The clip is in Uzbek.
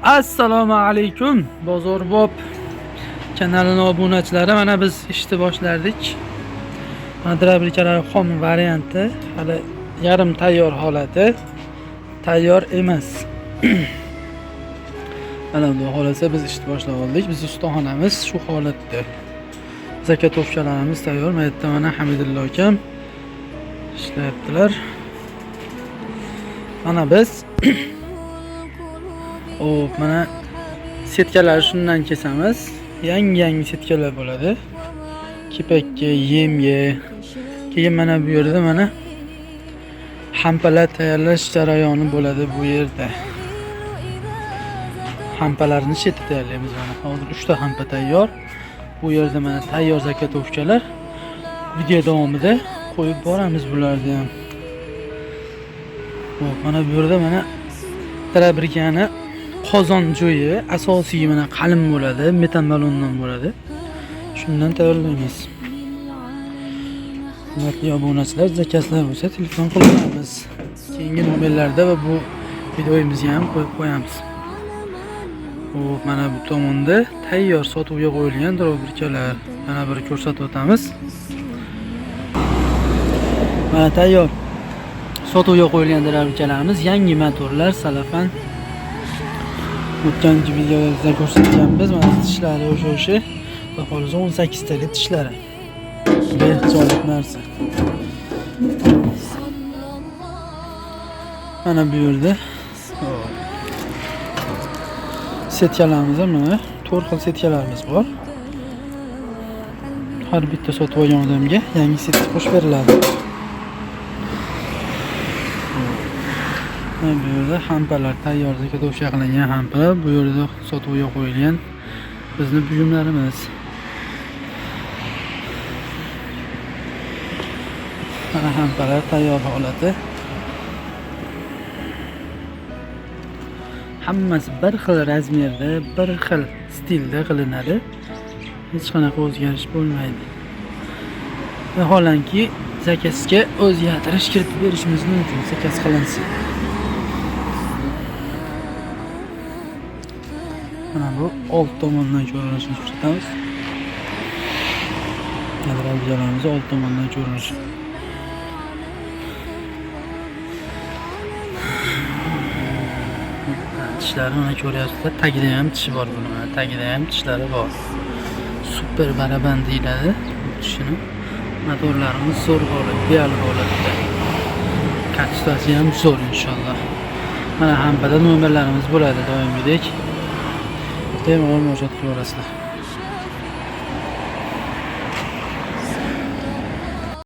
Assalomu alaykum Bozor Bob kanalining obunachilari. Mana biz ishni boshlardik. Mana drabrikalar xom varianti, hali yarim tayyor holati. Tayyor emas. Mana bu holatda biz ishni boshlab oldik. Biz ustaxonamiz shu holatda. Zakatovkalarimiz tayyor. Bu yerda mana Hamidullo akam ishlayaptilar. Mana biz mana setkalar shundan kesamiz. Yangi setkalar bo'ladi. Kepakka, yemga. Keyin mana bu yerda mana hampalar tayyorlash jarayoni bo'ladi bu yerda. Hampalarni shetda tayyorlaymiz mana. Hozir 3 ta hampa tayyor. Bu yerda mana tayyor zakatovkalar. Video davomida qo'yib boramiz bularni ham. Mana bu yerda mana drabrikani qozon joyi asosiy mana qalin bo'ladi, metan balondan bo'ladi. Shundan tayyorlaymiz. Hurmatli obunachilar, zakazlar bo'lsa telefon qilamiz. Keyingi nomerlarda va bu videoyimizga ham qo'yib qo'yamiz. Mana bu tomonda tayyor sotuvga qo'yilgan drabrikalar. Mana bir ko'rsatib o'tamiz. Mana tayyor sotuvga qo'yilgan drabrikalarimiz, yangi motorlar, salafan. O'tgan videoda ko'rsatganmiz. Mana tishlari o'sha va hozir 18 talik tishlari. Behisob narsa. Mana bu yerda setkalarimiz mana 4 xil setkalarimiz bor. Har bitta sotib olgan odamga yangi setka qo'shib beriladi. Bu yerda hampalar tayyor zakatovka qilingan hampalar, bu yerda sotuvga qo'yilgan bizning buyumlarimiz. Mana hampalar tayyor holati. Hammasi bir xil razmerda, bir xil stilda qilinadi. Hech qanaqa o'zgarish bo'lmaydi. Vaholanki zakazga o'zgartirish kiritib berishimiz mumkin, zakaz qilinsa. Mana bu old tomondan ko'rinishini ko'rsatamiz. Drabrikalarimiz old tomondan ko'rinishi. Tishlari mana ko'ryapsizlar, tagida ham tishi bor buning. Tagida ham tishlari bor. Super baraban deyiladi bu tishini. Motorlarimiz zo'r holat, real holatda. Kachitasi ham zo'r inshaalloh. Mana hampada nomerlarimiz bo'ladi doimgidek. Bemalol murojaat qilaverasizlar.